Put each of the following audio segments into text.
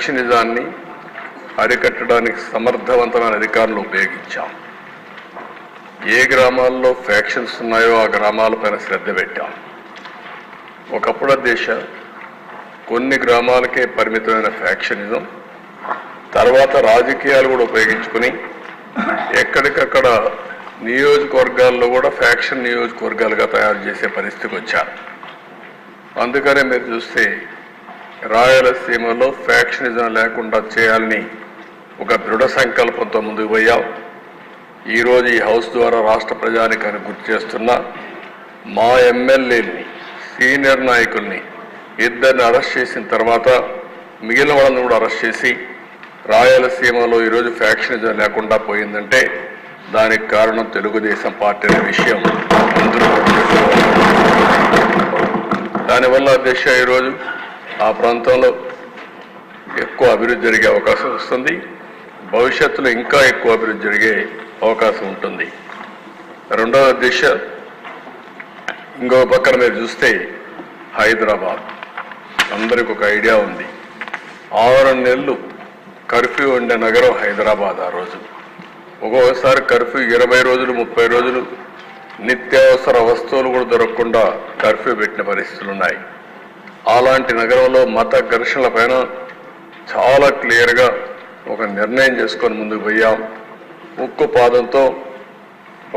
ఫ్యాక్షనిజాన్ని అరికట్టడానికి సమర్థవంతమైన అధికారులు ఉపయోగించాం. ఏ గ్రామాల్లో ఫ్యాక్షన్స్ ఉన్నాయో ఆ గ్రామాలపైన శ్రద్ధ పెట్టాం. ఒకప్పుడు దేశ కొన్ని గ్రామాలకే పరిమితమైన ఫ్యాక్షనిజం తర్వాత రాజకీయాలు కూడా ఉపయోగించుకుని ఎక్కడికక్కడ నియోజకవర్గాల్లో కూడా ఫ్యాక్షన్ నియోజకవర్గాలుగా తయారు చేసే పరిస్థితికి వచ్చారు. అందుకనే మీరు చూస్తే రాయలసీమలో ఫ్యాక్షనిజం లేకుండా చేయాలని ఒక దృఢ సంకల్పంతో ముందుకు పోయాం. ఈరోజు ఈ హౌస్ ద్వారా రాష్ట్ర ప్రజానికాన్ని గుర్తు చేస్తున్నా, మా ఎమ్మెల్యేని సీనియర్ నాయకుల్ని ఇద్దరిని అరెస్ట్ చేసిన తర్వాత మిగిలిన వాళ్ళని కూడా అరెస్ట్ చేసి రాయలసీమలో ఈరోజు ఫ్యాక్షనిజం లేకుండా పోయిందంటే దానికి కారణం తెలుగుదేశం పార్టీ అనే విషయం అందరూ. దానివల్ల దేశ ఈరోజు ఆ ప్రాంతంలో ఎక్కువ అభివృద్ధి జరిగే అవకాశం వస్తుంది. భవిష్యత్తులో ఇంకా ఎక్కువ అభివృద్ధి జరిగే అవకాశం ఉంటుంది. రెండవ దిశ ఇంకో పక్కన మీరు చూస్తే హైదరాబాద్ అందరికి ఒక ఐడియా ఉంది. 6 నెలలు కర్ఫ్యూ ఉండే నగరం హైదరాబాద్. ఆ రోజు ఒక్కొక్కసారి కర్ఫ్యూ 20 రోజులు 30 రోజులు నిత్యావసర వస్తువులు కూడా దొరకకుండా కర్ఫ్యూ పెట్టిన పరిస్థితులు ఉన్నాయి. అలాంటి నగరంలో మత ఘర్షణల పైన చాలా క్లియర్గా ఒక నిర్ణయం చేసుకొని ముందుకు పోయాం. ఉక్కు పాదంతో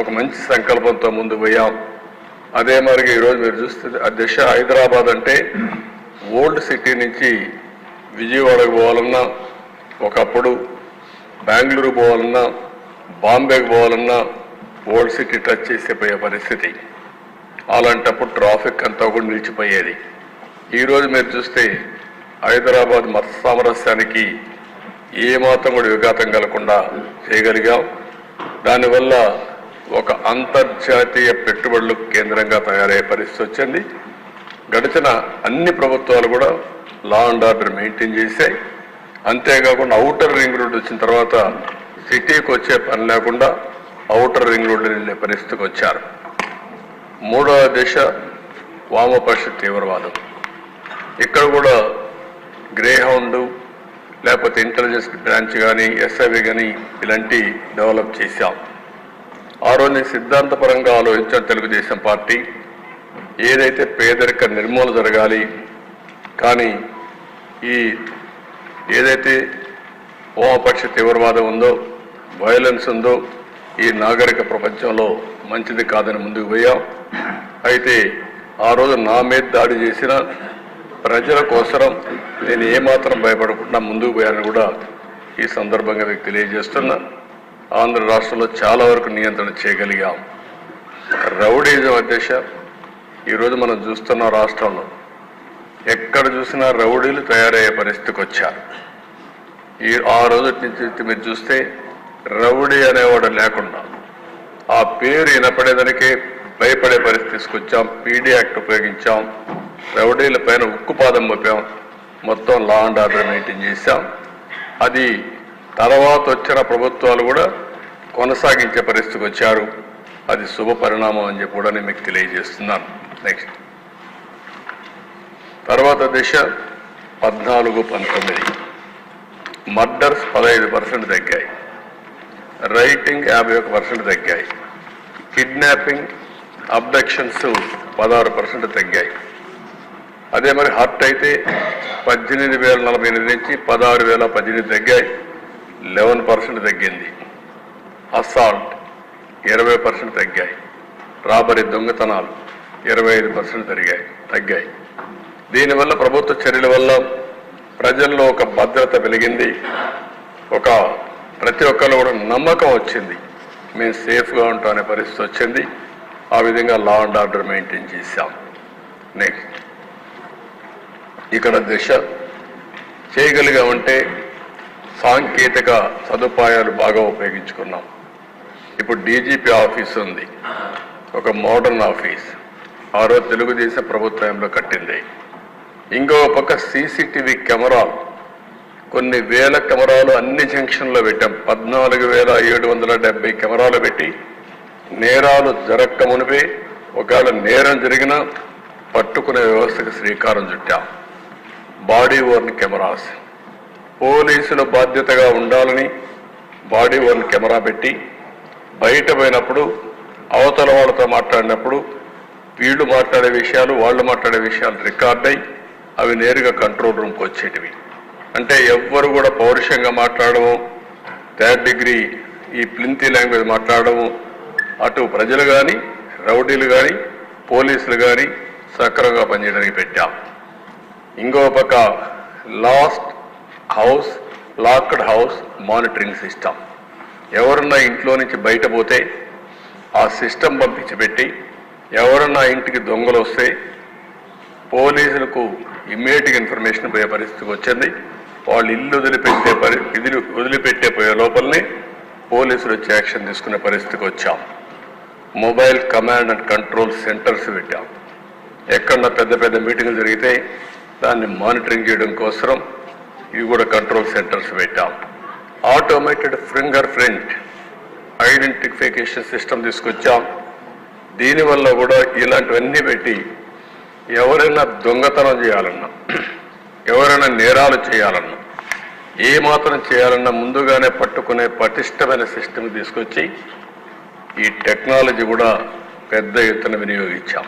ఒక మంచి సంకల్పంతో ముందుకు పోయాం. అదే మరిగా ఈరోజు మీరు చూస్తే దిశ హైదరాబాద్ అంటే ఓల్డ్ సిటీ నుంచి విజయవాడకు పోవాలన్నా, ఒకప్పుడు బెంగళూరు పోవాలన్నా, బాంబేకి పోవాలన్నా ఓల్డ్ సిటీ టచ్ చేసిపోయే పరిస్థితి. అలాంటప్పుడు ట్రాఫిక్ అంతా కూడా నిలిచిపోయేది. ఈరోజు మీరు చూస్తే హైదరాబాద్ మత సామరస్యానికి ఏమాత్రం కూడా విఘాతం కలగకుండా చేయగలిగాం. దానివల్ల ఒక అంతర్జాతీయ పెట్టుబడులకు కేంద్రంగా తయారయ్యే పరిస్థితి వచ్చింది. గడిచిన అన్ని ప్రభుత్వాలు కూడా లా అండ్ ఆర్డర్ మెయింటైన్ చేశాయి. అంతేకాకుండా ఔటర్ రింగ్ రోడ్ వచ్చిన తర్వాత సిటీకి వచ్చే పని లేకుండా ఔటర్ రింగ్ రోడ్డు వెళ్ళే పరిస్థితికి వచ్చారు. మూడవ దిశ వామపక్ష తీవ్రవాదం. ఇక్కడ కూడా గ్రే హౌండ్ లేకపోతే ఇంటెలిజెన్స్ బ్రాంచ్ కానీ ఎస్ఐవి కానీ ఇలాంటి డెవలప్ చేశాం. ఆ రోజు సిద్ధాంతపరంగా ఆలోచించిన తెలుగుదేశం పార్టీ ఏదైతే పేదరిక నిర్మూలన జరగాలి, కానీ ఈ ఏదైతే వామపక్ష తీవ్రవాదం ఉందో, వైలెన్స్ ఉందో ఈ నాగరిక ప్రపంచంలో మంచిది కాదని ముందుకు పోయాం. అయితే ఆ రోజు నా మీద దాడి చేసిన ప్రజల కోసరం నేను ఏమాత్రం భయపడకుండా ముందుకు పోయానని కూడా ఈ సందర్భంగా మీకు తెలియజేస్తున్నా. ఆంధ్ర రాష్ట్రంలో చాలా వరకు నియంత్రణ చేయగలిగాం. రౌడీజం అధ్యక్ష ఈరోజు మనం చూస్తున్న రాష్ట్రంలో ఎక్కడ చూసినా రౌడీలు తయారయ్యే పరిస్థితికి వచ్చారు. ఆ రోజు నుంచి మీరు చూస్తే రౌడీ అనేవాడు లేకుండా ఆ పేరు వినపడేదానికే భయపడే పరిస్థితి తీసుకొచ్చాం. PD act ఉపయోగించాం. రౌడీల పైన ఉక్కుపాదం మోపాం. మొత్తం లా అండ్ ఆర్డర్ మెయింటైన్ చేశాం. అది తర్వాత వచ్చిన ప్రభుత్వాలు కూడా కొనసాగించే పరిస్థితికి వచ్చారు. అది శుభ పరిణామం అని చెప్పి కూడా నేను మీకు తెలియజేస్తున్నాను. నెక్స్ట్ తర్వాత దిశ 14-19 మర్డర్స్ 15% తగ్గాయి. రైటింగ్ 51% తగ్గాయి. కిడ్నాపింగ్ అబ్డక్షన్స్ 16% తగ్గాయి. అదే మరి హర్ట్ అయితే 18,048 నుంచి 16,018 తగ్గాయి. 11% తగ్గింది. అసాల్ట్ 20% తగ్గాయి. రాబరీ దొంగతనాలు 25% తగ్గాయి. దీనివల్ల ప్రభుత్వ చర్యల వల్ల ప్రజల్లో ఒక భద్రత వెలిగింది. ప్రతి ఒక్కరు కూడా నమ్మకం వచ్చింది. మేము సేఫ్గా ఉంటామనే పరిస్థితి వచ్చింది. ఆ విధంగా లా అండ్ ఆర్డర్ మెయింటైన్ చేశాం. నెక్స్ట్ ఇక్కడ దిశ చేయగలిగామంటే సాంకేతిక సదుపాయాలు బాగా ఉపయోగించుకున్నాం. ఇప్పుడు డీజీపీ ఆఫీస్ ఉంది, ఒక మోడర్న్ ఆఫీస్. ఆ రోజు తెలుగుదేశం ప్రభుత్వంలో కట్టింది. ఇంకో పక్క సీసీటీవీ కెమెరాలు కొన్ని వేల కెమెరాలు అన్ని జంక్షన్లో పెట్టాం. 14,770 కెమెరాలు పెట్టి నేరాలు జరక్క మునిపే ఒకవేళ నేరం జరిగినా పట్టుకునే వ్యవస్థకు శ్రీకారం చుట్టాం. బాడీ ఓర్న్ కెమెరాస్ పోలీసుల బాధ్యతగా ఉండాలని బాడీ వన్ కెమెరా పెట్టి బయట పోయినప్పుడు అవతల వాళ్ళతో మాట్లాడినప్పుడు వీళ్ళు మాట్లాడే విషయాలు వాళ్ళు మాట్లాడే విషయాలు రికార్డ్ అయ్యి అవి నేరుగా కంట్రోల్ రూమ్కి వచ్చేటివి. అంటే ఎవ్వరు కూడా పౌరుషంగా మాట్లాడము, థర్డ్ డిగ్రీ ఈ ప్లింతీ లాంగ్వేజ్ మాట్లాడము అటు ప్రజలు కానీ రౌడీలు కానీ పోలీసులు కానీ సక్రమంగా పనిచేయడానికి పెట్టాం. ఇంకో పక్క లాక్డ్ హౌస్ మానిటరింగ్ సిస్టమ్. ఎవరన్నా ఇంట్లో నుంచి బయట పోతే ఆ సిస్టమ్ పంపించి పెట్టి ఎవరన్నా ఇంటికి దొంగలు వస్తే పోలీసులకు ఇమ్మీడియట్గా ఇన్ఫర్మేషన్ పోయే పరిస్థితికి వచ్చింది. వాళ్ళు ఇల్లు వదిలిపెట్టే పోయే లోపలనే పోలీసులు వచ్చి యాక్షన్ తీసుకునే పరిస్థితికి వచ్చాం. Mobile command and control centres పెట్టాం. ఎక్కడన్నా పెద్ద పెద్ద మీటింగ్లు జరిగితే దాన్ని మానిటరింగ్ చేయడం కోసం ఇవి కూడా కంట్రోల్ సెంటర్స్ పెట్టాం. Automated finger print identification system తీసుకొచ్చాం. దీనివల్ల కూడా ఇలాంటివన్నీ పెట్టి ఎవరైనా దొంగతనం చేయాలన్నా ఎవరైనా నేరాలు చేయాలన్నా ఏ మాత్రం చేయాలన్నా ముందుగానే పట్టుకునే పటిష్టమైన సిస్టమ్ తీసుకొచ్చి ఈ టెక్నాలజీ కూడా పెద్ద ఎత్తున వినియోగించాం.